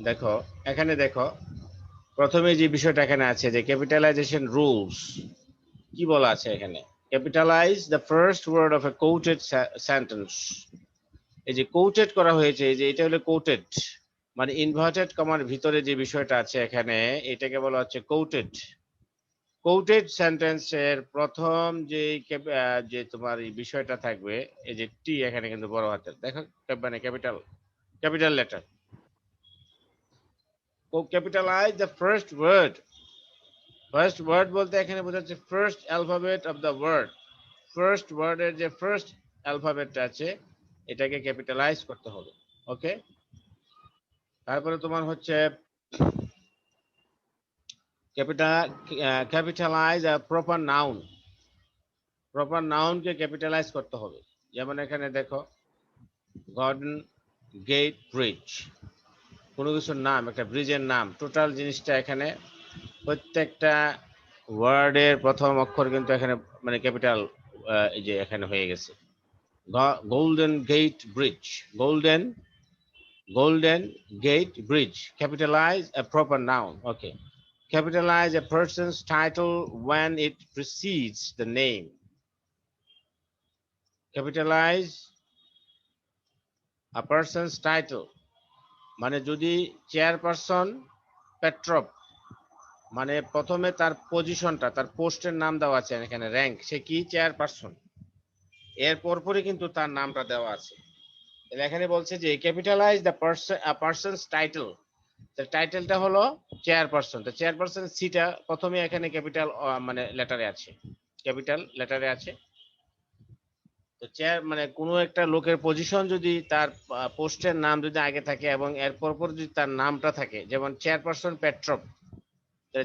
দেখো এখানে দেখো প্রথমে যে বিষয়টা এখানে আছে যে ক্যাপিটালাইজেশন রুলস কি বলা আছে এখানে, capitalize the first word of a quoted sentence. এই যে কোটেড করা হয়েছে, এই যে এটা হলো কোটেড, মানে ইনভার্টেড কমার ভিতরে যে বিষয়টা আছে এখানে, এটাকে বলা হচ্ছে কোটেড। কোটেড সেন্টেন্সের প্রথম যে যে তোমার এই বিষয়টা থাকবে, এই যে টি এখানে কিন্তু বড় হাতের, দেখো মানে capital, capital letter. Capitalize the first word, first word বলতে এখানে বোঝাচ্ছে first alphabet of the word. First ওয়ার্ডের যে ফার্স্ট অ্যালফাবেটটা আছে এটাকে ক্যাপিটালাইজ করতে হবে। ওকে, তারপরে তোমার হচ্ছে capital, capitalize proper noun, proper নাউনকে ক্যাপিটালাইজ করতে হবে। যেমন এখানে দেখো গার্ডেন, গেট, ব্রিজ, কোনো কিছুর নাম, একটা ব্রিজের নাম, টোটাল জিনিসটা এখানে প্রত্যেকটা ওয়ার্ডের প্রথম অক্ষর কিন্তু এখানে মানে ক্যাপিটাল, এই যে এখানে হয়ে গেছে। Golden Gate Bridge, Golden, golden gate bridge, capitalize a proper noun. Okay, capitalize a person's title when it precedes the name, capitalize a person's title মানে যদি চেয়ারপারসন পেট্রপ, মানে প্রথমে তার পজিশনটা, তার পোস্টের নাম দেওয়া আছে এখানে, র্যাঙ্ক, সে কি চেয়ারপারসন, এর পরপরই কিন্তু তার নামটা দেওয়া আছে। এখানে বলছে যে ক্যাপিটালাইজ দ্য পার্সনস টাইটেল, টাইটেলটা হলো চেয়ারপারসন, তো চেয়ারপারসন সিটা প্রথমে এখানে ক্যাপিটাল মানে লেটারে আছে, ক্যাপিটাল লেটারে আছে। তো চেয়ার মানে কোনো একটা লোকের পজিশন যদি তার পোস্টের নাম যদি আগে থাকে এবং এর পর যদি তার নামটা থাকে, যেমন চেয়ারপারসন পেট্রপ,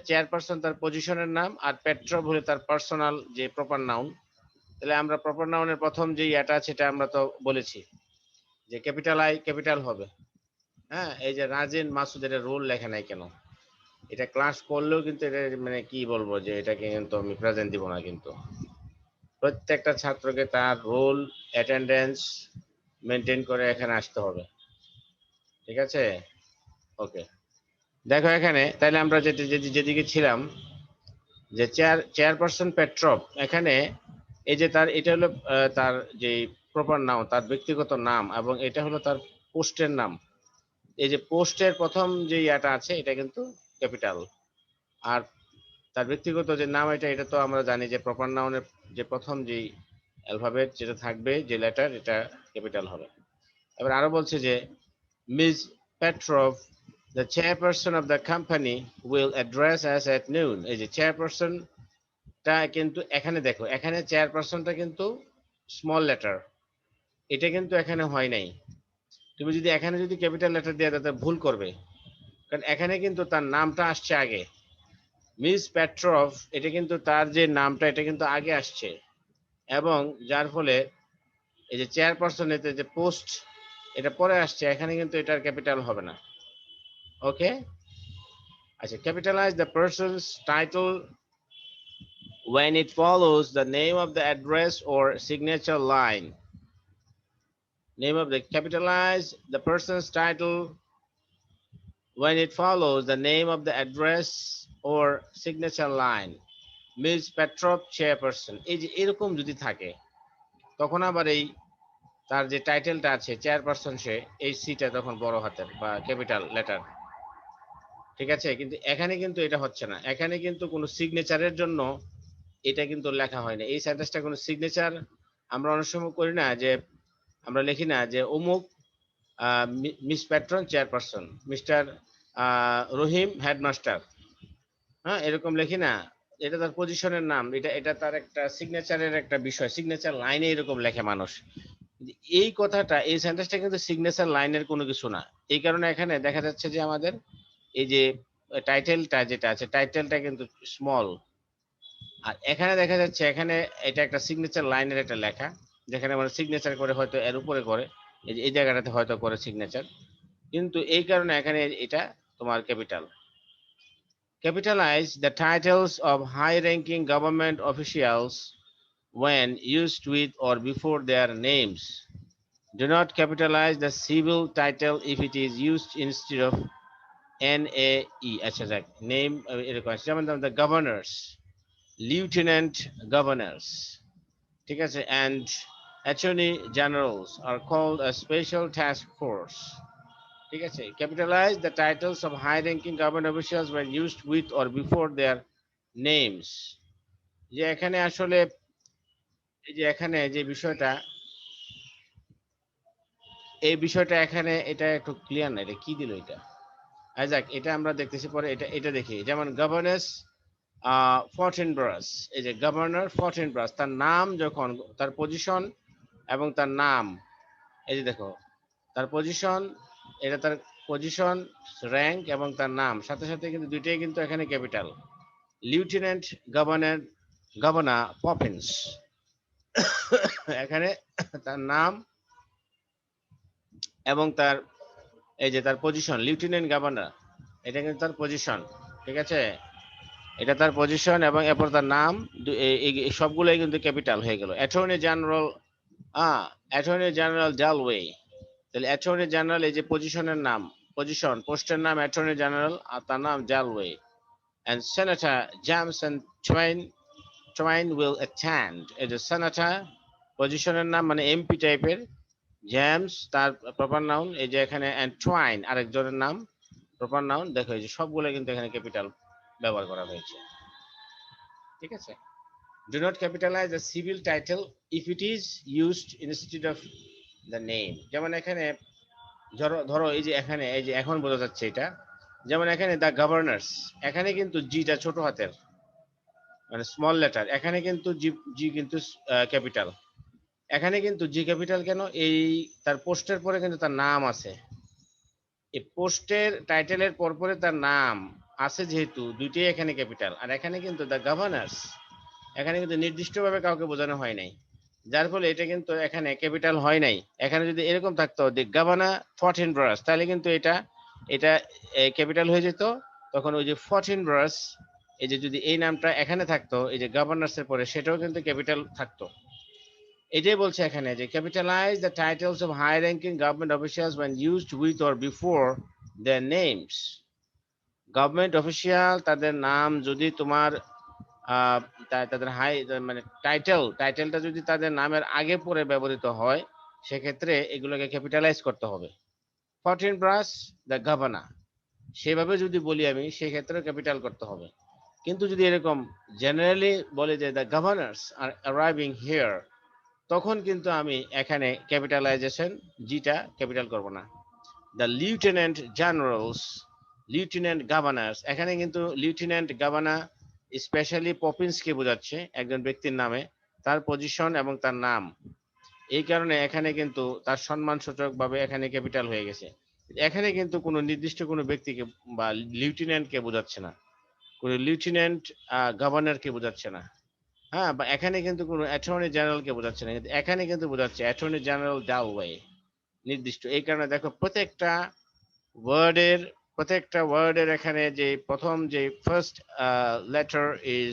চেয়ারপারসন তার পজিশনের নাম, আর পেট্রপ হলে তার পার্সোনাল যে প্রপার নাউন। তাহলে আমরা প্রপার নাউনের প্রথম যে এটা আছে সেটা আমরা তো বলেছি যে ক্যাপিটাল আই ক্যাপিটাল হবে। হ্যাঁ, এই যে রাজেন মাসুদের রোল লেখা নাই কেন, এটা ক্লাস করলেও কিন্তু এটা মানে কি বলবো যে এটাকে কিন্তু আমি প্রেজেন্ট দিব না, কিন্তু প্রত্যেকটা ছাত্রকে তার রোল অ্যাটেন্ডেন্স মেনটেন করে এখানে আসতে হবে। ঠিক আছে, ওকে। দেখো এখানে তাহলে আমরা যেদিকে ছিলাম যে চেয়ারপারসন পেট্রপ, এখানে এই যে তার এটা হলো তার যে প্রপার নাম, তার ব্যক্তিগত নাম, এবং এটা হলো তার পোস্টের নাম। এই যে পোস্টের প্রথম যে ইয়াটা আছে এটা কিন্তু ক্যাপিটাল, আর তার ব্যক্তিগত যে নাম এটা, এটা তো আমরা জানি যে প্রপার নাউনের যে প্রথম যে অ্যালফাবেট যেটা থাকবে, যে লেটার, এটা ক্যাপিটাল হবে। এবার আরো বলছে যে miss Petrov, the chairperson of the company will address us at noon. এই যে চেয়ারপারসনটা কিন্তু এখানে দেখো, এখানে চেয়ারপারসনটা কিন্তু স্মল লেটার, এটা কিন্তু এখানে হয় নাই। তুমি যদি এখানে যদি ক্যাপিটাল লেটার দিয়ে তাতে ভুল করবে, কারণ এখানে কিন্তু তার নামটা আসছে আগে। মিস পেট্রভ, এটা কিন্তু তার যে নামটা এটা কিন্তু আগে আসছে, এবং যার ফলে এই যে চেয়ারপারসন এতে যে পোস্ট এটা পরে আসছে, এখানে কিন্তু এটার ক্যাপিটাল হবে না। ওকে, আচ্ছা, capitalise the persons title when it follows the name of the address or signature line. Name of the capitalize the person's title when it follows the name of the address or signature line. Miss Petrov chairperson, এই যে এরকম যদি থাকে, তখন আবার এই তার যে টাইটেলটা আছে চেয়ারপারসন, সে এই সিটা তখন বড় হাতের বা ক্যাপিটাল লেটার। ঠিক আছে, কিন্তু এখানে কিন্তু এটা হচ্ছে না, এখানে কিন্তু কোনো সিগনেচারের জন্য এটা কিন্তু লেখা হয় না। এই সেন্টেন্সটা কোনো সিগনেচার আমরা অনেক সময় করি না, যে আমরা লিখি না যে অমুক মিস প্যাট্রন চেয়ারপারসন, মিস্টার রহিম হেডমাস্টার, হ্যাঁ, এরকম লিখি না। এটা তার পজিশনের নাম, এটা এটা তার একটা সিগনেচারের একটা বিষয়, সিগনেচার লাইনে এরকম লেখে মানুষ। এই কথাটা, এই সেন্টেন্সটা কিন্তু সিগনেচার লাইনের কোনো কিছু না। এই কারণে এখানে দেখা যাচ্ছে যে আমাদের এই যে টাইটেলটা যেটা আছে, টাইটেলটা কিন্তু স্মল, আর এখানে দেখা যাচ্ছে এখানে এটা একটা সিগনেচার লাইনের একটা লেখা, যেখানে মানে সিগনেচার করে হয়তো এর উপরে করে, এই যে এই জায়গাটাতে হয়তো করে সিগনেচার, কিন্তু এই কারণে এখানে এটা তোমার capital. Capitalize the titles of high-ranking government officials when used with or before their names. Do not capitalize the civil title if it is used instead of NAE, আচ্ছা যাক, নেম এরকম আছে, যেমন দ্য গভর্নর্স, লিউটেন্যান্ট গভর্নর্স, ঠিক আছে, and attorney generals are called a special task force, ঠিক আছে। Capitalize the titles of high ranking government officials when used with or before their names. যে এখানে আসলে এই যে এখানে যে বিষয়টা, এই বিষয়টা এখানে এটা একটু ক্লিয়ার না, এটা কি দিল এটা, যাক এটা আমরা দেখতেছি পরে, এটা এটা দেখি। যেমন গভর্নেস ফর্টিনব্রাস, এই যে গভর্নর ফর্টিনব্রাস, তার নাম যখন, তার পজিশন এবং তার নাম, এই যে দেখো তার পজিশন, এটা তার পজিশন, র্যাঙ্ক এবং তার নাম, সাথে সাথে কিন্তু দুইটাই কিন্তু এখানে capital. Lieutenant governor, governor Poppins, এখানে তার নাম এবং তার এই যে তার পজিশন, লিউটেন্যান্ট গভর্নর, এটা কিন্তু তার পজিশন, ঠিক আছে, এটা তার পজিশন এবং এরপর তার নাম, এই সবগুলোই কিন্তু ক্যাপিটাল হয়ে গেল। অ্যাটর্নি জেনারেল, অ্যাটর্নি জেনারেল ডালওয়ে, তাহলে অ্যাটর্নি জেনারেল এই যে পজিশনের নাম, পজিশন পোস্টের নাম অ্যাটর্নি জেনারেল আর তার নাম ডালওয়ে। and Senator James and Twain will attend, এই যে সেনেটর পজিশনের নাম মানে এমপি টাইপের, জেমস তার প্রপার নাউন, এই যে এখানে and Twain আরেকজনের নাম প্রপার নাউন, দেখো এই যে সবগুলো কিন্তু এখানে ক্যাপিটাল ব্যবহার করা হয়েছে, ঠিক আছে। Do not capitalize a civil title if it is used instead of the name, যেমন এখানে ধরো ধরো এই যে এখানে, এই যে এখন বোঝা যাচ্ছে এটা, যেমন এখানে দ্য গভর্নর্স, এখানে কিন্তু জিটা ছোট হাতের মানে স্মল লেটার, এখানে কিন্তু জি, জি কিন্তু ক্যাপিটাল, এখানে কিন্তু জি ক্যাপিটাল কেন, এই তার পোস্টের পরে কিন্তু তার নাম আছে, এই পোস্টের টাইটেলের পরপরে তার নাম আছে যেহেতু দুইটাই এখানে ক্যাপিটাল, আর এখানে কিন্তু দ্য গভর্নর্স, এখানে কিন্তু নির্দিষ্টভাবে কাউকে বোঝানো হয় নাই, যার ফলে এটা কিন্তু এখানে ক্যাপিটাল হয় নাই। এখানে যদি এরকম থাকতো দি গভর্নর ফর্টিনব্রাস, তাহলে কিন্তু এটা এটা ক্যাপিটাল হয়ে যেত, তখন ওই যে ফর্টিনব্রাস, এই যে যদি এই নামটা এখানে থাকতো এই যে গভর্নর্স এর পরে, সেটাও কিন্তু ক্যাপিটাল থাকতো। এটাই বলছে এখানে যে capitalize the titles of high ranking government officials when used with or before their names, government official তাদের নাম যদি তোমার তাদের হাই মানে টাইটেলটা যদি তাদের নামের আগে পরে ব্যবহৃত হয়, সেক্ষেত্রে এগুলোকে ক্যাপিটালাইজ করতে হবে। ফর্টিনব্রাস দ্য গভর্নর, সেভাবে যদি বলি আমি, সেক্ষেত্রে ক্যাপিটাল করতে হবে। কিন্তু যদি এরকম জেনারেলি বলে যে the governors are arriving here, তখন কিন্তু আমি এখানে ক্যাপিটালাইজেশন জিটা ক্যাপিটাল করব না। The lieutenant generals, lieutenant governors, এখানে কিন্তু লিউটেন্যান্ট গভর্নর স্পেশালি পপিন্সকে বোঝাচ্ছে, একজন ব্যক্তির নামে তার পজিশন এবং তার নাম, এই কারণে এখানে কিন্তু তার সম্মানসূচক ভাবে এখানে ক্যাপিটাল হয়ে গেছে। এখানে কিন্তু কোনো নির্দিষ্ট কোনো ব্যক্তিকে বা লিউটেন্যান্টকে বোঝাচ্ছে না, কোনো লিউটেন্যান্ট গভর্নরকে বোঝাচ্ছে না, হ্যাঁ, বা এখানে কিন্তু কোনো অ্যাটর্নি জেনারেলকে বোঝাচ্ছে না, এখানে কিন্তু বোঝাচ্ছে অ্যাটর্নি জেনারেল ডালওয়ে, নির্দিষ্ট। এই কারণে দেখো ওয়ার্ডের প্রত্যেকটা ওয়ার্ডের এখানে যে প্রথম যে first letter is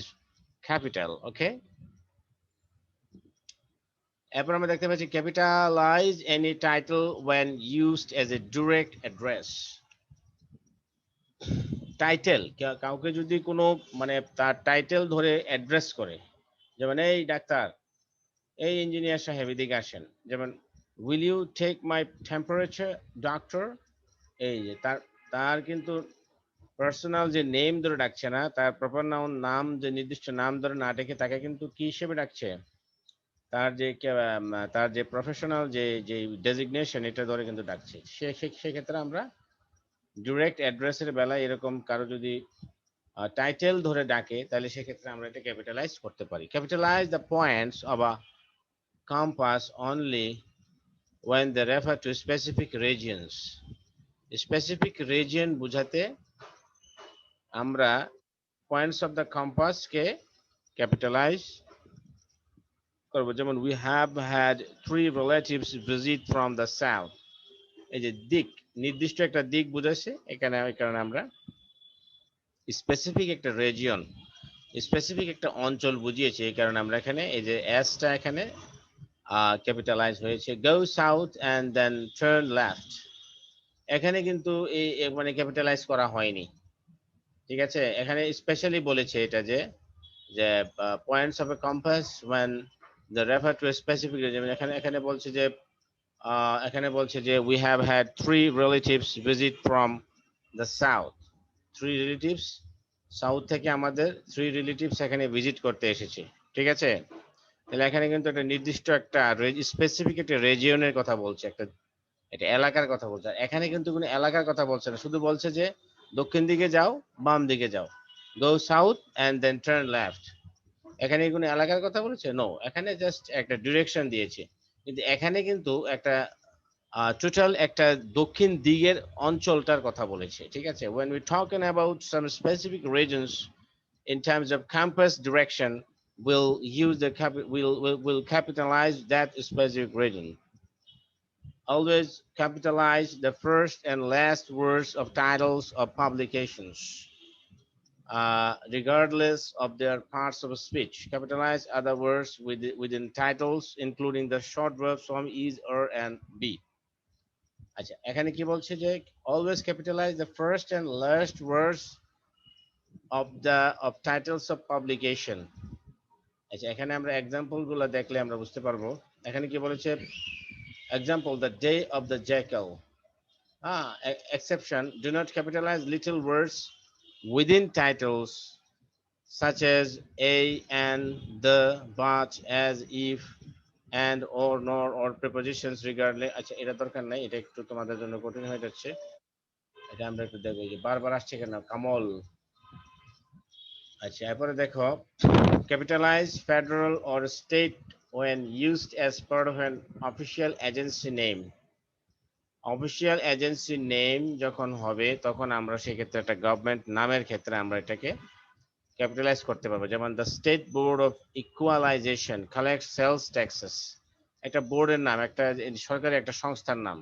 capital, okay. এরপর আমরা দেখতে পাচ্ছি capitalize any title when used as a direct address. Title, কাউকে যদি কোনো মানে তার টাইটেল ধরে অ্যাড্রেস করে, যেমন এই ডাক্তার, এই ইঞ্জিনিয়ার সাহেব এদিকে আসেন, যেমন will you take my temperature doctor, এই যে তার তার কিন্তু পার্সোনাল যে নেম ধরে ডাকছে না, তার প্রপার নাউন নাম, যে নির্দিষ্ট নাম ধরে না ডেকে তাকে কিন্তু কি হিসেবে ডাকছে, তার যে তার যে প্রফেশনাল যে যে ডেজিগনেশন এটা ধরে কিন্তু ডাকছে। সেক্ষেত্রে আমরা ডিরেক্ট অ্যাড্রেসের বেলায় এরকম কারো যদি টাইটেল ধরে ডাকে, তাহলে সেক্ষেত্রে আমরা এটা ক্যাপিটালাইজ করতে পারি। Capitalise the points of a compass only when they refer to specific regions, specific region বোঝাতে আমরা points of the compass K capitalise করব। যেমন we have had 3 relatives visit from the south, এই যে দিক, নির্দিষ্ট একটা দিক বুঝাচ্ছে এখানে, ওই কারণে আমরা স্পেসিফিক একটা রিজিয়ন, স্পেসিফিক একটা অঞ্চল বুঝিয়েছি, এই কারণে আমরা এখানে এই যে এসটা এখানে ক্যাপিটালাইজ হয়েছে। Go south and then turn left, এখানে কিন্তু এই মানে ক্যাপিটালাইজ করা হয়নি, ঠিক আছে। এখানে স্পেশালি বলেছে এটা যে যে points of A compass when the refer to a specific region, এখানে এখানে বলছে যে এখানে বলছে যে we have had 3 relatives visit from the south, 3 relatives south থেকে আমাদের 3 relatives এখানে ভিজিট করতে এসেছে, ঠিক আছে। তাহলে এখানে কিন্তু একটা নির্দিষ্ট একটা স্পেসিফিক একটা রিজিয়নের কথা বলছে, একটা এটা এলাকার কথা বলছে। আর এখানে কিন্তু কোনো এলাকার কথা বলছে না, শুধু বলছে যে দক্ষিণ দিকে যাও, বাম দিকে যাও, go south and then turn left. এখানে কোনো এলাকার কথা বলেছে? নো, এখানে জাস্ট একটা ডিরেকশন দিয়েছে। কিন্তু এখানে কিন্তু একটা টোটাল একটা দক্ষিণ দিকের অঞ্চলটার কথা বলেছে, ঠিক আছে। when we talking about some specific regions in terms of compass direction, we'll use the will capitalize that specific region. Always capitalize the first and last words of titles of publications, regardless of their parts of speech. Capitalize other words within titles, including the short verbs from is, or, and be. আচ্ছা, এখানে কি বলছে যে always capitalize the first and last words of titles of publication. আচ্ছা, এখানে আমরা example গুলো দেখলে আমরা বুঝতে পারবো। এখানে কি বলেছে? Example, the day of the jackal. Exception, do not capitalize little words within titles such as a, and, the, but, as, if, and, or, nor, or prepositions regardless. আচ্ছা, এটা দরকার নাই, এটা একটু তোমাদের জন্য কঠিন হয়ে যাচ্ছে। এটা আমরা একটু দেখবো, যে বারবার আসছে কেন কামল। আচ্ছা, এরপরে দেখো, capitalize federal or state when used as part of an official agency name. Official agency name যখন হবে তখন আমরা সেক্ষেত্রে একটা গভর্নমেন্ট নামের ক্ষেত্রে আমরা এটাকে ক্যাপিটালাইজ করতে পারবো। যেমন the state board of equalization collect sales taxes, একটা বোর্ডের নাম, একটা সরকারি একটা সংস্থার নাম,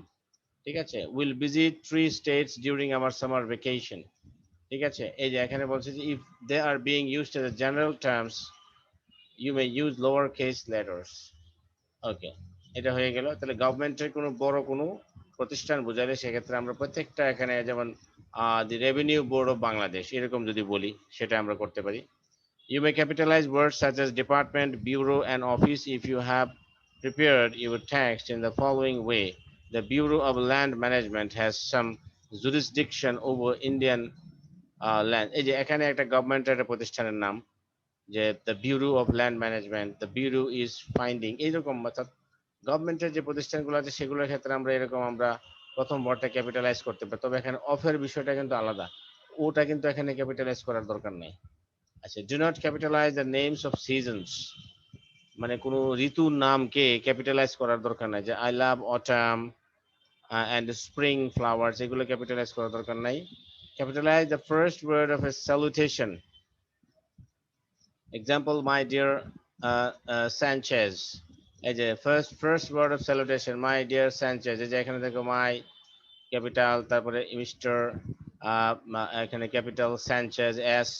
ঠিক আছে। Will visit 3 states during our summer vacation, ঠিক আছে। এই যে এখানে বলছে যে if they are being used as general terms you may use lower case letters. Okay, এটা হয়ে গেল। তাহলে গভর্নমেন্টের কোনো বড় কোনো প্রতিষ্ঠান বোঝালে সেক্ষেত্রে আমরা প্রত্যেকটা এখানে যেমন the revenue board of Bangladesh এরকম যদি বলি সেটা আমরা করতে পারি। You may capitalize words such as department, bureau and office if you have prepared your text in the following way: the Bureau of Land Management has some jurisdiction over Indian land. এই যে এখানে একটা গভর্নমেন্টের একটা প্রতিষ্ঠানের নাম, যে the bureau of land management, the bureau is finding, এইরকম। অর্থাৎ গভর্নমেন্টের যে প্রতিষ্ঠানগুলো আছে সেগুলোর ক্ষেত্রে আমরা এরকম আমরা প্রথম ওয়ার্ডটা ক্যাপিটালাইজ করতে পারি। তবে এখানে অফের বিষয়টা কিন্তু আলাদা, ওটা কিন্তু এখানে ক্যাপিটালাইজ করার দরকার নেই। আচ্ছা, do not capitalize the names of seasons, মানে কোনো ঋতুর নামকে ক্যাপিটালাইজ করার দরকার নাই। যে I love autumn and spring flowers, এগুলো ক্যাপিটালাইজ করার দরকার নাই। Capitalize the first word of a salutation. Example, my dear Sanchez, এই যে first word of salutation my dear Sanchez. এই যে এখানে দেখো মাই ক্যাপিটাল, তারপরে মিস্টার, এখানে ক্যাপিটাল, স্যানচেজ এস।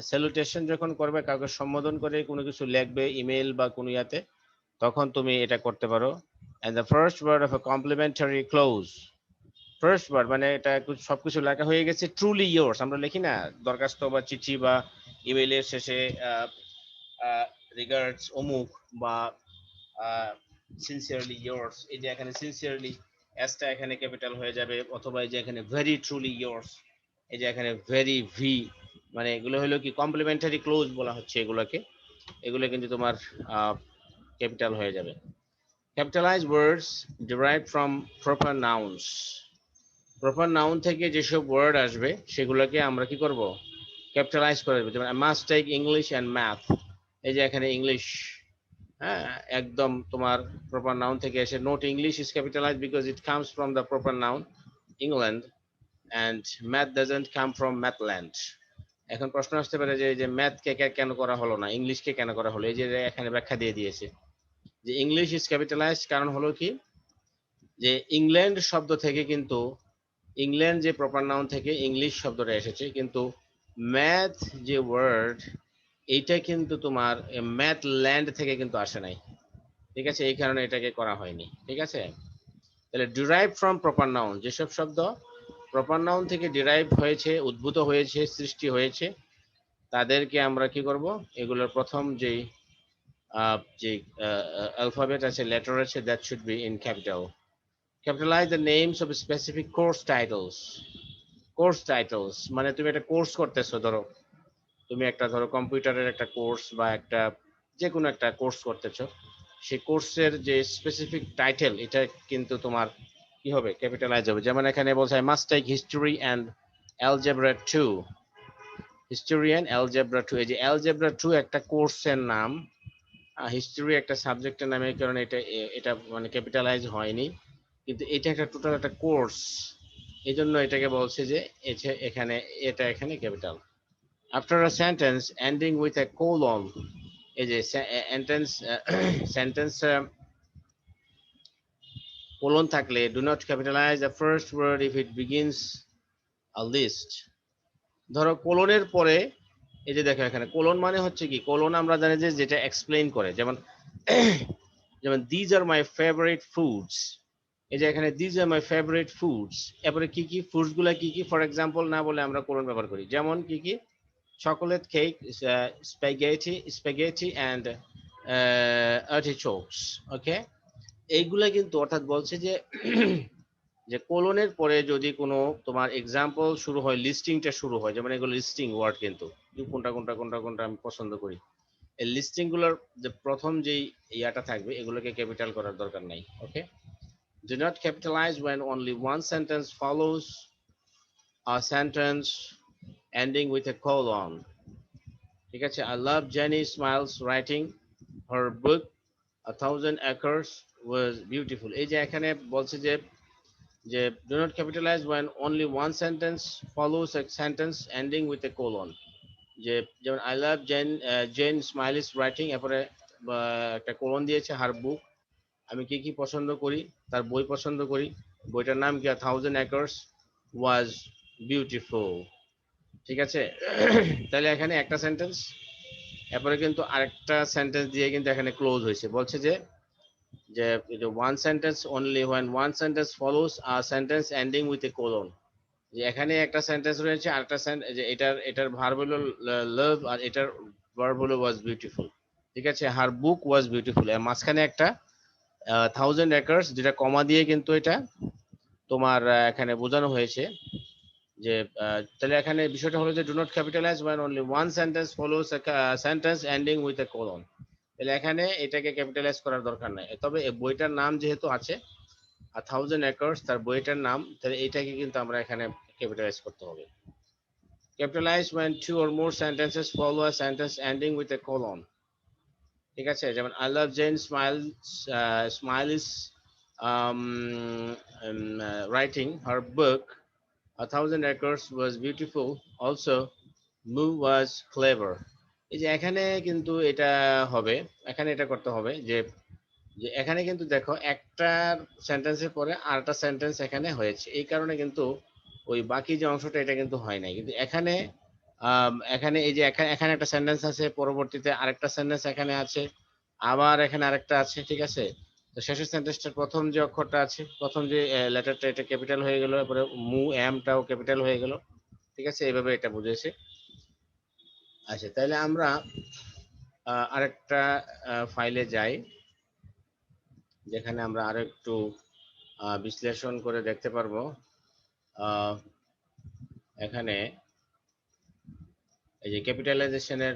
স্যালুটেশন যখন করবে, কাউকে সম্বোধন করে কোনো কিছু লিখবে ইমেল বা কোনো ইয়াতে, তখন তুমি এটা করতে পারো। And the first word of a complimentary close, first word মানে এটা সবকিছু লেখা হয়ে গেছে ট্রুলি ইয়োর্স, আমরা লিখি না দরখাস্ত বা চিঠি বা ইমেইলের শেষে রিগার্ডস অমুক বা সিনসিয়ারলি ইয়োর্স। এই যে এখানে সিনসিয়ারলি এসটা এখানে ক্যাপিটাল হয়ে যাবে, অথবা এই যে এখানে ভেরি ট্রুলি ইয়োর্স, এই যে এখানে ভেরি ভি, মানে এগুলো হলো কি কমপ্লিমেন্টারি ক্লোজ বলা হচ্ছে এগুলোকে, এগুলো কিন্তু তোমার ক্যাপিটাল হয়ে যাবে। Capitalise words derive from proper nouns, proper noun থেকে যেসব ওয়ার্ড আসবে সেগুলোকে আমরা কি করব, ক্যাপিটালাইজ করে দেবো। যেমন I must take English and math, এই যে এখানে ইংলিশ, হ্যাঁ, একদম তোমার প্রপার নাউন থেকে এসে note English is capitalize because it comes from the proper noun England, and math doesn't come from Mathland. এখন প্রশ্ন আসতে পারে যে এই যে ম্যাথকে কেন করা হলো না, ইংলিশকে কেন করা হলো? এই যে এখানে ব্যাখ্যা দিয়ে দিয়েছে যে ইংলিশ ইজ ক্যাপিটালাইজড, কারণ হলো কি যে ইংল্যান্ড শব্দ থেকে কিন্তু, ইংল্যান্ড যে প্রপার নাউন থেকে ইংলিশ শব্দটা এসেছে, কিন্তু ম্যাথ যে ওয়ার্ড এইটা কিন্তু তোমার ম্যাথ ল্যান্ড থেকে কিন্তু আসে নাই, ঠিক আছে। এই কারণে এটাকে করা হয়নি, ঠিক আছে। তাহলে ডিরাইভ ফ্রম প্রপার নাউন, যেসব শব্দ প্রপার নাউন থেকে ডিরাইভ হয়েছে, উদ্ভূত হয়েছে, সৃষ্টি হয়েছে, তাদেরকে আমরা কি করব, এগুলোর প্রথম যে অ্যালফাবেট আছে, লেটার আছে, that should be in capital. Capitalise the names of specific course titles. Course titles মানে তুমি একটা কোর্স করতেছো, ধরো তুমি একটা ধরো কম্পিউটারের একটা কোর্স বা একটা যে কোনো একটা কোর্স করতেছো, সেই কোর্সের যে স্পেসিফিক টাইটেল এটা কিন্তু তোমার কি হবে, ক্যাপিটালাইজ হবে। যেমন এখানে বলছে I must take history and algebra 2, history and algebra 2, এই যে অ্যালজেব্রা 2 একটা কোর্সের নাম, হিস্টোরি একটা সাবজেক্টের নামে, কারণ এটা এটা মানে ক্যাপিটালাইজ হয়নি, কিন্তু এটা একটা টোটাল একটা কোর্স, এই জন্য এটাকে বলছে যে এখানে এটা এখানে capital. After a sentence ending with a colon, এই যে সেন্টেন্স সেন্টেন্স কোলন থাকলে do not capitalize the first word if it begins a list. ধরো কোলনের পরে এই যে দেখো এখানে কোলন মানে হচ্ছে কি, কোলন আমরা জানি যে যেটা এক্সপ্লেইন করে, যেমন যেমন these are my favourite foods, এই যে এখানে these are my favourite foods, এরপরে কি কি ফুডস গুলা কি কি ফর এক্সাম্পল না বলে আমরা কোলন ব্যবহার করি, যেমন কি কি chocolate cake, spaghetti and artichokes, ওকে। এইগুলা কিন্তু অর্থাৎ বলছে যে যে কোলনের পরে যদি কোনো তোমার এক্সাম্পল শুরু হয়, লিস্টিংটা শুরু হয়, যেমন এগুলো লিস্টিং ওয়ার্ড, কিন্তু কোনটা কোনটা কোনটা কোনটা আমি পছন্দ করি, এই লিস্টিং গুলোর যে প্রথম যেই ইয়াটা থাকবে এগুলোকে ক্যাপিটাল করার দরকার নাই, ওকে। Do not capitalize when only one sentence follows a sentence ending with a colon, ঠিক আছে। I love Jenny Smiles writing her book A Thousand Acres was beautiful, এই যে এখানে বলছে যে যে do not capitalize when only one sentence follows a sentence ending with a colon, যে যেমন I love Jane Smiles writing, এরপরে একটা কোলন দিয়েছে হার বুক, আমি কি কি পছন্দ করি, তার বই পছন্দ করি, বইটার নাম কি A Thousand Acres was beautiful, ঠিক আছে। তাহলে এখানে একটা সেন্টেন্স, এরপরে কিন্তু আরেকটা সেন্টেন্স দিয়ে কিন্তু এখানে ক্লোজ হয়েছে, বলছে যে যে one sentence only when one sentence follows a sentence ending with a colon, যে এখানে একটা সেন্টেন্স রয়েছে, আরেকটা যে এটার ভার্ব হলো লাভ আর এটার ভার্ব হলো ওয়াজ বিউটিফুল, ঠিক আছে। হার বুক ওয়াজ বিউটিফুল, এর মাঝখানে একটা থাউজেন্ড একর্স যেটা কমা দিয়ে কিন্তু এটা তোমার এখানে বোঝানো হয়েছে যে তাহলে এখানে বিষয়টা হলো যে do not capitalise when only one sentence follows a sentence ending with a colon, তাহলে এখানে এটাকে ক্যাপিটালাইজ করার দরকার নাই, তবে এই বইটার নাম যেহেতু আছে A Thousand Acres, তার বইটার নাম, তাহলে এইটাকে কিন্তু আমরা এখানে ক্যাপিটালাইজ করতে হবে। Capitalize when two or more sentences follow a sentence ending with a colon, ঠিক আছে। যেমন I love Jane Smiles writing her book A Thousand Acres was beautiful, also Moo was clever, এই যে এখানে কিন্তু এটা হবে, এখানে এটা করতে হবে যে যে এখানে কিন্তু দেখো একটা সেন্টেন্সের পরে আরেকটা সেন্টেন্স এখানে হয়েছে, এই কারণে কিন্তু ওই বাকি যে অংশটা এটা কিন্তু হয় নাই, কিন্তু এখানে এখানে এই যে এখানে এখানে একটা সেন্টেন্স আছে, পরবর্তীতে আরেকটা সেন্টেন্স এখানে আছে, আবার এখানে আরেকটা আছে, ঠিক আছে। তো শেষের সেন্টেন্সটার প্রথম যে অক্ষরটা আছে, প্রথম যে লেটারটা, এটা ক্যাপিটাল হয়ে গেল, এরপরে মু এমটাও ক্যাপিটাল হয়ে গেল, ঠিক আছে, এইভাবে এটা বুঝেছে। আচ্ছা, তাহলে আমরা আরেকটা ফাইলে যাই, যেখানে আমরা আরো একটু বিশ্লেষণ করে দেখতে পারবো। এখানে এই যে ক্যাপিটালাইজেশনের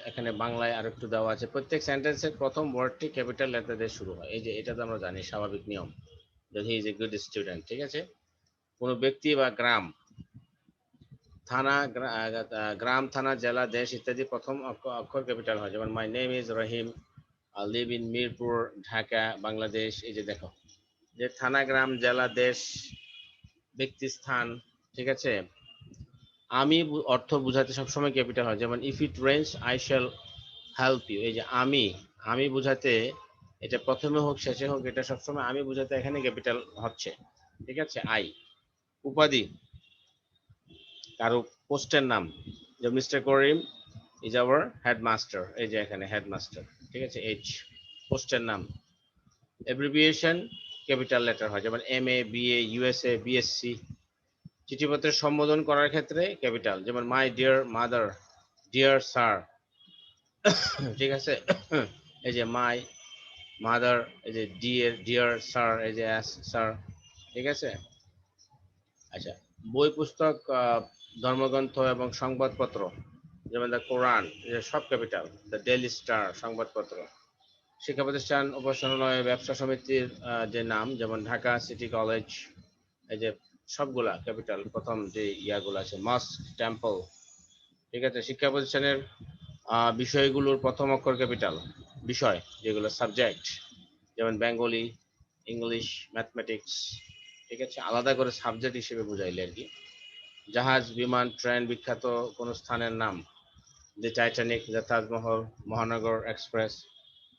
এখানে বাংলায় আরো একটু দেওয়া আছে, প্রত্যেক সেন্টেন্সের প্রথম ওয়ার্ডটি ক্যাপিটাল লেটার দিয়ে শুরু হয়, এই যে এটা তো আমরা জানি স্বাভাবিক নিয়ম, that he is a good student, ঠিক আছে। কোনো ব্যক্তি বা গ্রাম, থানা, গ্রাম, থানা, জেলা, দেশ ইত্যাদি প্রথম অক্ষর ক্যাপিটাল হয়, যেমন my name is Rahim, I live in Mirpur, Dhaka, Bangladesh, এই যে দেখো যে থানা, গ্রাম, জেলা, দেশ, ব্যক্তি, স্থান, ঠিক আছে। আমি অর্থ বুঝাতে সবসময় ক্যাপিটাল হয়, যেমন if it rains I shall help you, এই যে আমি বুঝাতে এটা প্রথমে হোক শেষে হোক, এটা সবসময় আমি বুঝাতে এখানে ক্যাপিটাল হচ্ছে, ঠিক আছে। আই, উপাধি, কারো পোস্টের নাম, যে mister Karim is our headmaster, এই যে এখানে হেডমাস্টার, ঠিক আছে। এইচ, পোস্টের নাম। অ্যাব্রিভিয়েশন, ক্যাপিটাল লেটার হয়, যেমন MA, BA, USA, BSc। চিঠিপত্রের সম্বোধন করার ক্ষেত্রে ক্যাপিটাল, যেমন my dear mother, dear sir, ঠিক আছে। এই যে মাই মাদার, এই যে ডিয়ার, ডিয়ার স্যার, এই যে স্যার, ঠিক আছে। আচ্ছা, বই পুস্তক, ধর্মগ্রন্থ এবং সংবাদপত্র, যেমন দ্য কোরআন, সব ক্যাপিটাল। দ্য ডেইলি স্টার সংবাদপত্র। শিক্ষা প্রতিষ্ঠান, উপাসনালয়, ব্যবসা সমিতির যে নাম, যেমন ঢাকা সিটি কলেজ, এই যে সবগুলা ক্যাপিটাল। প্রথম যে ইয়াগুলো আছে, মস্ক, টেম্পল, ঠিক আছে। শিক্ষা প্রতিষ্ঠানের বিষয়গুলোর প্রথম অক্ষর ক্যাপিটাল। বিষয় যেগুলো সাবজেক্ট, যেমন বেঙ্গলি, ইংলিশ, ম্যাথমেটিক্স, ঠিক আছে, আলাদা করে সাবজেক্ট হিসেবে বুঝাইলে আর কি। জাহাজ, বিমান, ট্রেন, বিখ্যাত কোন স্থানের নাম, দ্য টাইটানিক, দ্য তাজমহল, মহানগর এক্সপ্রেস।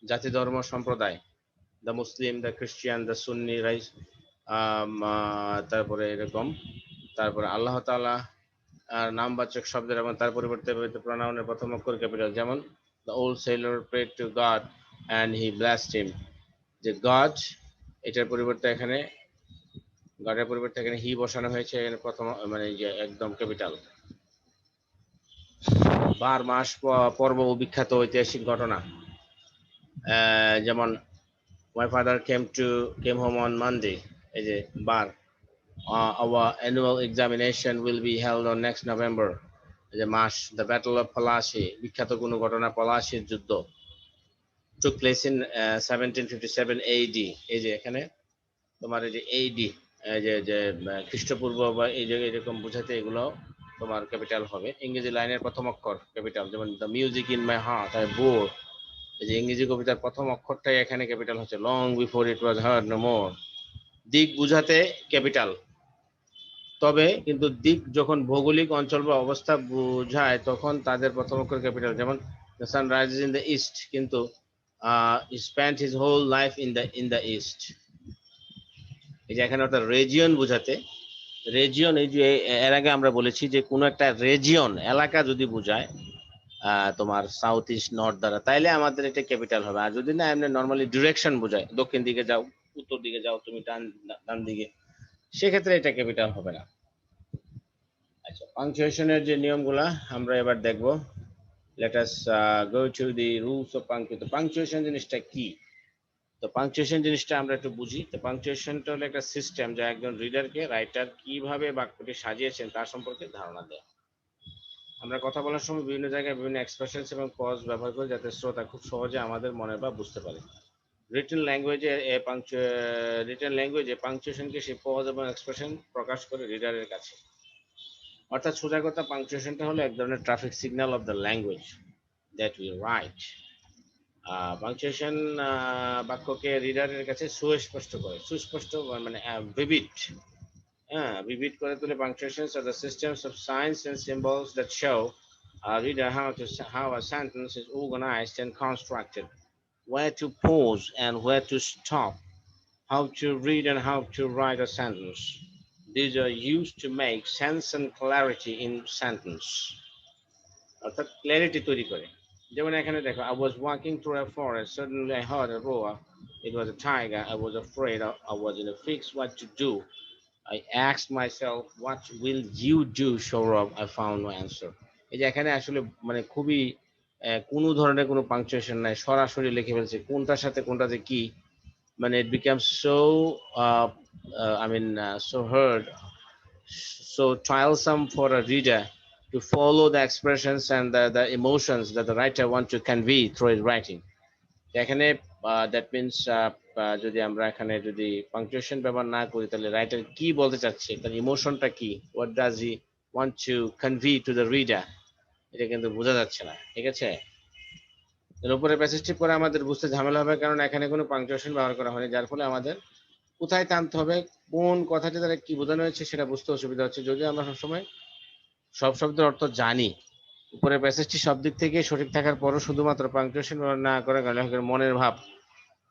জাতি, ধর্ম, সম্প্রদায়, the Muslim, the Christian, the Sunni rice, তারপরে এরকম। তারপরে আল্লাহ তাআলা আর নামবাচক শব্দের এবং তার পরিবর্তে ব্যবহৃত প্রোনাউনের প্রথম অক্ষর ক্যাপিটাল, যেমন the old sailor prayed to God and he blessed him. যে গড, এটার পরিবর্তে এখানে, গডের পরিবর্তে এখানে হি বসানো হয়েছে, এখানে প্রথম মানে যে একদম ক্যাপিটাল। বার, মাস, পর্ব ও বিখ্যাত ঐতিহাসিক ঘটনা, যেমন my father came home on Monday, এই যে বার। Our annual examination will be held on next November, এই যে মাস। দ্য ব্যাটল অফ পলাশি, বিখ্যাত কোনো ঘটনা, পলাশির যুদ্ধ, took place in 1757 AD, এই যে এখানে তোমার এই যে AD, এই যে খ্রিস্টপূর্ব বা এই যে এরকম বোঝাতে এগুলো তোমার ক্যাপিটাল হবে। ইংরেজি লাইনের প্রথম অক্ষর ক্যাপিটাল, যেমন the music in my heart I bore, এই যে ইংরেজি কবিতার প্রথম অক্ষরটাই এখানে ক্যাপিটাল হচ্ছে, long before it was heard no more. দিক বুঝাতে ক্যাপিটাল, তবে কিন্তু দিক যখন ভৌগোলিক অঞ্চল বা অবস্থা বোঝায় তখন তাদের প্রথম অক্ষর ক্যাপিটাল, যেমন the sun rises in the east, কিন্তু he spent his whole life in the east। এই যে এখানে অর্থাৎ রেজিয়ন বুঝাতে, রেজিয়ন, এই যে এর আগে আমরা বলেছি যে কোনো একটা রেজিয়ন এলাকা যদি বোঝায় তোমার সাউথ ইস্ট নর্থ দ্বারা, তাইলে আমাদের এটা ক্যাপিটাল হবে। আর যদি না এমনি নর্মালি ডিরেকশন বোঝায়, দক্ষিণ দিকে যাও, উত্তর দিকে যাও, তুমি ডান দিকে, সেক্ষেত্রে এটা ক্যাপিটাল হবে না। আচ্ছা, পাংচুয়েশনের যে নিয়মগুলা আমরা এবার দেখব। Let us go to the rules of punctuation. Punctuation জিনিসটা কি? তো পাংচুয়েশন জিনিসটা আমরা একটু বুঝি। তো পাংচুয়েশনটা হলো একটা সিস্টেম যা একজন রিডারকে রাইটার কিভাবে বাক্যটি সাজিয়েছেন তার সম্পর্কে ধারণা দেয়। আমরা কথা বলার সময় বিভিন্ন জায়গায় বিভিন্ন এক্সপ্রেশন এবং পজ ব্যবহার করি যাতে শ্রোতা খুব সহজে আমাদের মনে বা বুঝতে পারে। রিটেন ল্যাঙ্গুয়েজে পাংচুয়েশনকে সেই পজ এবং এক্সপ্রেশন প্রকাশ করে রিডারের কাছে। অর্থাৎ সোজা কথা, পাংচুয়েশনটা হলো এক ধরনের traffic signal of the language that we write. Punctuation বাক্যকে রিডারের কাছে সুস্পষ্ট করে, সুস্পষ্ট মানে ভিভিড, vivid করে তোলে। Punctuations are the systems of signs and symbols that show a reader how a sentence is organized and constructed, where to pause and where to stop, how to read and how to write a sentence. These are used to make sense and clarity in sentence. অর্থাৎ clarity তৈরি করে। যেমন এখানে দেখো, I was walking through a forest, suddenly I heard a roar, it was a tiger, I was afraid, I was in a fix what to do, I asked myself, what will you do, Saurabh? I found no answer. এই যে এখানে আসলে মানে খুবই কোনো ধরনের কোনো punctuation নাই, সরাসরি লিখে ফেলছে কোনটার সাথে কোনটাতে কি, মানে it becomes so so hard, so toilsome for a reader to follow the expressions and the emotions that the writer wants to convey through his writing. এখানে দ্যাট মিনস যদি আমরা এখানে যদি পাংচুয়েশন ব্যবহার না করি তাহলে রাইটার কি বলতে চাচ্ছে, তার ইমোশনটা কি, what does he want to convey to the reader, এটা কিন্তু বোঝা যাচ্ছে না। ঠিক আছে, এর উপরে প্যাসেজটি পরে আমাদের বুঝতে ঝামেলা হবে, কারণ এখানে কোনো পাংচুয়েশন ব্যবহার করা হয়নি, যার ফলে আমাদের কোথায় টানতে হবে, কোন কথাটি দ্বারা কি বোঝানো হয়েছে সেটা বুঝতে অসুবিধা হচ্ছে। যদি আমরা সবসময় সব শব্দের অর্থ জানি, উপরের প্যাসেজটি সব দিক থেকে সঠিক থাকার পরও শুধুমাত্র পাংচুয়েশন ব্যবহার না করে লেখকের মনের ভাব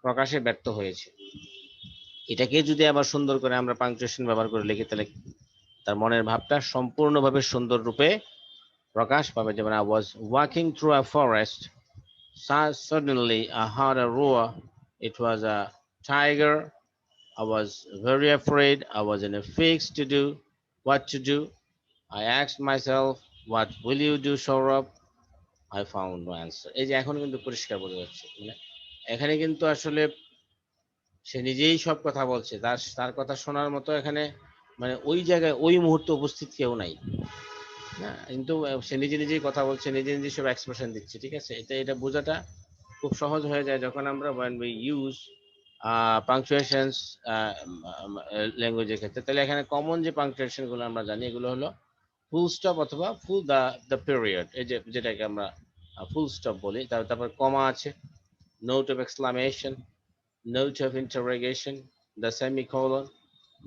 প্রকাশে ব্যর্থ হয়েছে। এটাকে যদি আবার সুন্দর করে আমরা পাংচুয়েশন ব্যবহার করে লিখি, তাহলে তার মনের ভাবটা সম্পূর্ণভাবে সুন্দর রূপে প্রকাশ পাবে। যেমন I was walking through a forest, suddenly I heard a roar, it was a tiger, I was very afraid. I was in a fix to do what to do. I asked myself, what will you do, Saurabh? I found no answer. এই যে এখন কিন্তু পরিষ্কার বোঝা যাচ্ছে, মানে এখানে কিন্তু আসলে সে নিজেই সব কথা বলছে, তার তার কথা শোনার মতো এখানে মানে ওই জায়গায় ওই মুহূর্তে উপস্থিত কেউ নাই। হ্যাঁ, কিন্তু সে নিজে নিজেই কথা বলছে, নিজে নিজে সব এক্সপ্রেশন দিচ্ছে, ঠিক আছে। এটা বোঝাটা খুব সহজ হয়ে যায় যখন আমরা when we use punctuations ল্যাঙ্গুয়েজের ক্ষেত্রে। তাহলে এখানে কমন যে পাংচুয়েশন গুলো আমরা জানি এগুলো হলো ফুল স্টপ অথবা ফুল দ্য পিরিয়ড, এই যে যেটাকে আমরা ফুল স্টপ বলি। তারপর কমা আছে, note of exclamation, note of interrogation, the semicolon,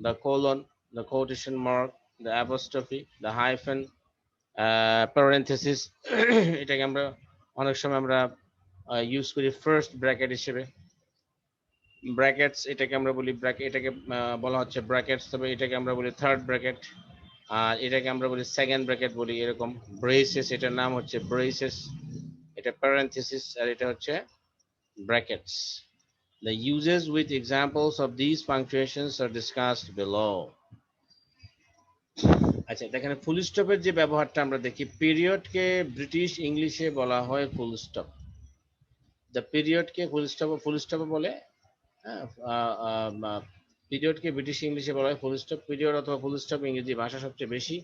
the colon, the quotation mark, the apostrophe, the hyphen, parenthesis এটাকে আমরা অনেক সময় আমরা ইউজ করি ফার্স্ট ব্র্যাকেট হিসেবে। ব্র্যাকেটস এটাকে আমরা বলি ব্র্যাকেট, এটাকে বলা হচ্ছে ব্র্যাকেটস, তবে এটাকে আমরা বলি থার্ড ব্র্যাকেট, আর এটাকে আমরা বলি সেকেন্ড ব্র্যাকেট বলি এরকম। ব্রেসেস, এটার নাম হচ্ছে ব্রেসেস, এটা প্যারেন্থেসিস, আর এটা হচ্ছে brackets. The uses with examples of these punctuations are discussed below. আচ্ছা, দেখেন ফুল স্টপের যে ব্যবহারটা আমরা দেখি, পিরিয়ডকে ব্রিটিশ ইংলিশে বলা হয় ফুল স্টপ। দ্য পিরিয়ডকে ফুল স্টপ বলে, হ্যাঁ। পিরিয়ডকে ব্রিটিশ ইংলিশে বলা হয় ফুল স্টপ। পিরিয়ড অথবা ফুল স্টপ ইংরেজি ভাষা সবচেয়ে বেশি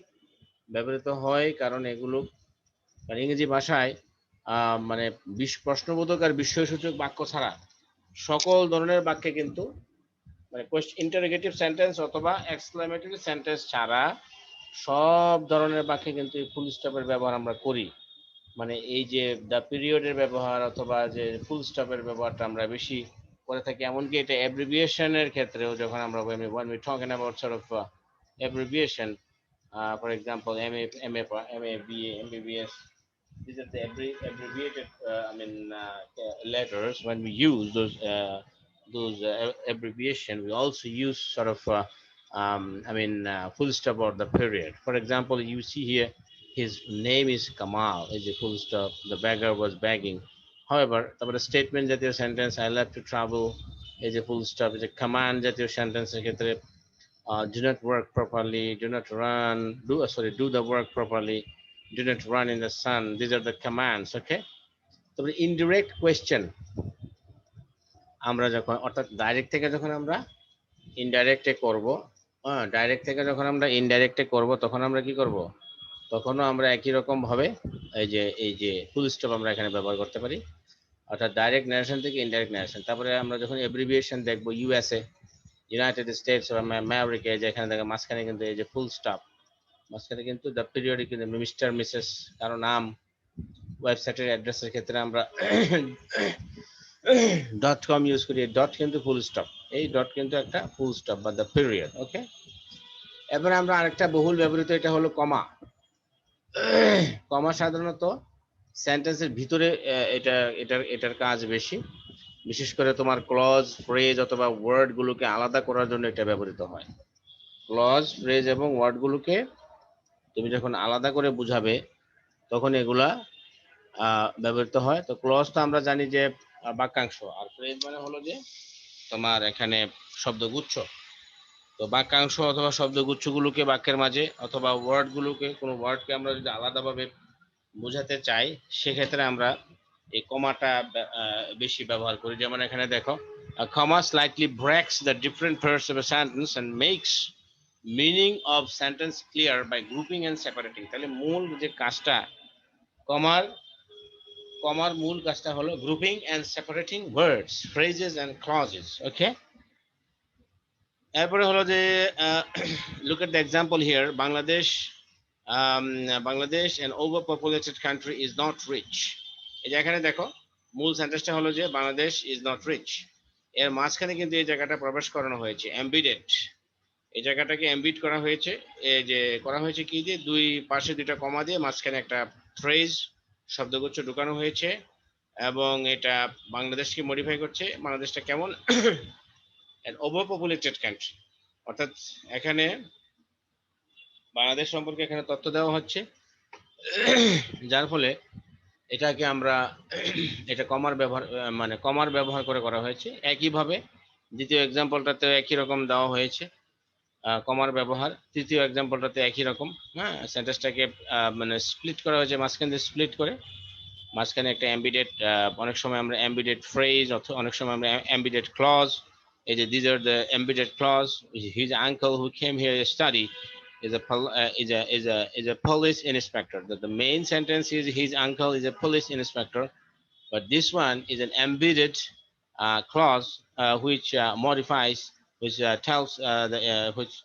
ব্যবহৃত হয়, কারণ এগুলো মানে ইংরেজি ভাষায় মানে প্রশ্নবোধক আর বিস্ময়সূচক বাক্য ছাড়া সকল ধরনের বাক্যে কিন্তু মানে ইন্টারোগেটিভ সেন্টেন্স অথবা এক্সক্লেমেটরি সেন্টেন্স ছাড়া সব ধরনের বাক্যে কিন্তু ফুল স্টপের ব্যবহার আমরা করি। মানে এই যে দ্য পিরিয়ডের ব্যবহার অথবা যে ফুল স্টপের ব্যবহারটা আমরা বেশি করে থাকি। এমনকি এটা অ্যাব্রিভিয়েশনের ক্ষেত্রেও যখন আমরা when we talking about sort of abbreviation, for example MA BA MBBS, these are the abbreviated letters. When we use those abbreviation, we also use sort of full stop or the period. For example, you see here his name is Kamal is a full stop, the beggar was begging. However, the statement জাতীয় sentence I love to travel is a full stop, is a command জাতীয় sentence এর ক্ষেত্রে do not work properly, do not run, do the work properly, do not run in the sun. These are the commands, okay? তবে indirect question আমরা যখন, অর্থাৎ direct থেকে যখন আমরা ইনডাইরেক্টে করব, ডাইরেক্ট থেকে যখন আমরা ইনডাইরেক্টে করব তখন আমরা কি করব, তখনও আমরা একই রকম ভাবে এই যে ফুল স্টপ আমরা এখানে ব্যবহার করতে পারি, অর্থাৎ ডাইরেক্ট ন্যারেশন থেকে ইনডাইরেক্ট ন্যারেশন। তারপরে আমরা যখন এব্রিভিয়েশন দেখবো, USA, United states of America, যেখানে দেখে মাঝখানে কিন্তু এই যে ফুল স্টপ, মাঝখানে কিন্তু দ্য পিরিয়ড কিন্তু মিস্টার মিসেস কারো নাম, ওয়েবসাইটের অ্যাড্রেসের ক্ষেত্রে আমরা .com ইউজ করি, ডট কিন্তু ফুল স্টপ, এই ডট কিন্তু একটা ফুল স্টপ বা দ্য পিরিয়ড, ওকে। এবার আমরা আরেকটা বহুল ব্যবহৃত, এটা হলো কমা। কমা সাধারণত সেন্টেন্সের ভিতরে এটার কাজ বেশি, বিশেষ করে তোমার ক্লজ, ফ্রেজ অথবা ওয়ার্ড গুলোকে আলাদা করার জন্য এটা ব্যবহৃত হয়। ক্লজ, ফ্রেজ এবং ওয়ার্ড গুলোকে তুমি যখন আলাদা করে বুঝাবে তখন এগুলা ব্যবহৃত হয়। তো ক্লজ তো আমরা জানি যে বাক্যাংশ, আর ফ্রেজ মানে হলো যে তোমার এখানে শব্দগুচ্ছ। তো বাক্যাংশ অথবা শব্দগুচ্ছগুলোকে বাক্যের মাঝে অথবা ওয়ার্ড গুলোকে, কোনো ওয়ার্ডকে আমরা যদি আলাদাভাবে বোঝাতে চাই সেক্ষেত্রে আমরা এই কমাটা বেশি ব্যবহার করি। যেমন এখানে দেখো, comma slightly breaks the different parts of a sentence and makes meaning of sentence clear by grouping and separating. তাহলে মূল যে কাজটা কমার মূল কাজটা হলো grouping and separating words, phrases and clauses, okay. এরপরে হলো যে look at the example here, Bangladesh an overpopulated country is not rich. এই যে এখানে দেখো মূল সেন্টেন্সটা হলো যে বাংলাদেশ ইজ নট রিচ, এর মাঝখানে কিন্তু এই জায়গাটা প্রবেশ করানো হয়েছে এমবিডেড, এই জায়গাটাকে এমবিড করা হয়েছে। এই যে করা হয়েছে কি, যে দুই পাশে দুইটা কমা দিয়ে মাঝখানে একটা ফ্রেজ শব্দগুচ্ছ ঢুকানো হয়েছে, এবং এটা বাংলাদেশকে মডিফাই করছে। বাংলাদেশটা কেমন, an overpopulated country, অর্থাৎ এখানে বাংলাদেশ সম্পর্কে এখানে তথ্য দেওয়া হচ্ছে, যার ফলে এটাকে আমরা এটা কমার ব্যবহার করে করা হয়েছে। একইভাবে দ্বিতীয় এক্সাম্পলটাতে একই রকম দেওয়া হয়েছে কমার ব্যবহার, তৃতীয় এক্সাম্পলটাতে একই রকম। হ্যাঁ, সেন্টেন্সটাকে মানে স্প্লিট করা হয়েছে, মাঝখান দিয়ে স্প্লিট করে মাঝখানে একটা এমবিডেড, অনেক সময় আমরা এমবিডেড ফ্রেজ অথবা অনেক সময় আমরা এমবিডেড ক্লজ, এই যে these are the embedded clause. His uncle who came here study is a police inspector. The main sentence is his uncle is a police inspector, but this one is an embedded clause which modifies, which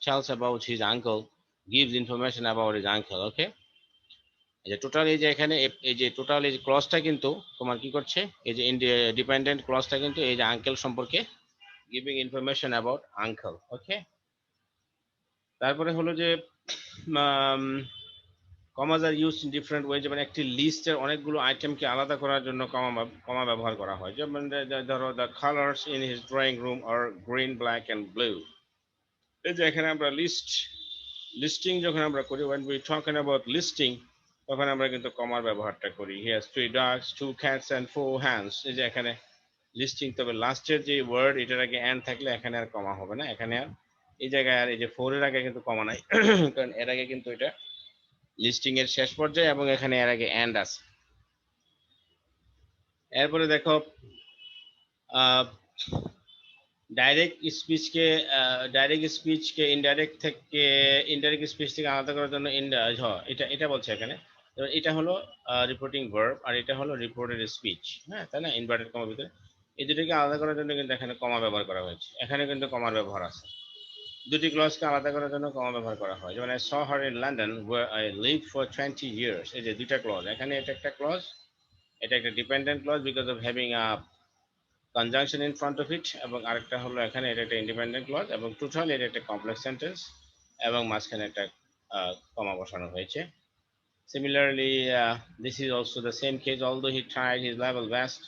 tells about his uncle, gives information about his uncle. Okay, এই যে total, এই যে এখানে এই যে total এই যে ক্লজটা কিন্তু তোমার কি করছে, এই যে ডিপেন্ডেন্ট ক্লজটা কিন্তু এই যে আঙ্কেল সম্পর্কে গিভিং ইনফরমেশন অ্যাবাউট আঙ্কেল। ওকে, তারপরে হলো যে কমাস আর ইউজ ইন ডিফারেন্ট ওয়ে। যেমন একটি লিস্টের অনেকগুলো আইটেমকে আলাদা করার জন্য কমা ব্যবহার করা হয়। যেমন ধরো the colours in his drawing room are green, black and blue. এই যে এখানে আমরা লিস্টিং যখন আমরা করি, when we talking about listing, তখন আমরা কিন্তু কমার ব্যবহারটা করি। he has 3 dogs, 2 cats and 4 hens। এই যে এখানে লিস্টিং, তবে লাস্টের যে ওয়ার্ড এটার আগে এন্ড থাকলে এখানে আর কমা হবে না। এখানে আর এই জায়গায় আর এই যে 4 এর আগে কিন্তু কমা নাই, কারণ এর আগে কিন্তু এটা লিস্টিং এর শেষ পর্যায়ে এবং এখানে এর আগে এন্ড আছে। এরপরে দেখো ডাইরেক্ট স্পিচকে ইনডাইরেক্ট স্পিচ থেকে আলাদা করার জন্য এটা বলছে এখানে। এটা হলো রিপোর্টিং ভার্ব আর এটা হলো রিপোর্টেড স্পিচ। হ্যাঁ, তাই না? ইনভার্টেড কমার ভিতরে এই দুটোকে আলাদা করার জন্য কিন্তু এখানে কমা ব্যবহার করা হয়েছে। এখানে কিন্তু কমার ব্যবহার আছে। দুটি ক্লজকে আলাদা করার জন্য কমা ব্যবহার করা হয়। যেমন I saw her in London where I lived for 20 years। এই যে দুইটা ক্লজ, এখানে এটা একটা ক্লজ, এটা একটা dependent clause because of having a conjunction in front of it, এবং আরেকটা হলো এখানে এটা একটা ইন্ডিপেন্ডেন্ট ক্লজ এবং টোটাল এটা একটা কমপ্লেক্স সেন্টেন্স এবং মাঝখানে একটা কমা বসানো হয়েছে। Similarly, this is also the same case, although he tried his level best,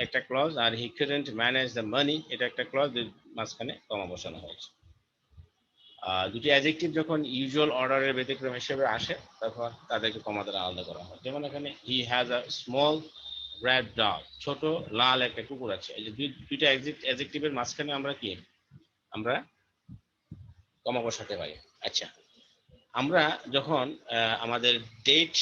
একটা ক্লজ, আর he couldn't manage the money, এটা একটা ক্লজ, মাঝখানে কমা বসানো হয়েছে। দুটি অ্যাডজেক্টিভ যখন ইউজুয়াল অর্ডারের ব্যতিক্রম হিসেবে আসে তখন তাদেরকে কমা দ্বারা আলাদা করা হয়। যেমন এখানে he has a small red dog, ছোট লাল একটা কুকুর আছে। এই যে দুইটা অ্যাডজেক্টিভের মাঝখানে আমরা কমা বসাতে পারি। আচ্ছা, আমরা যখন আমাদের ডেট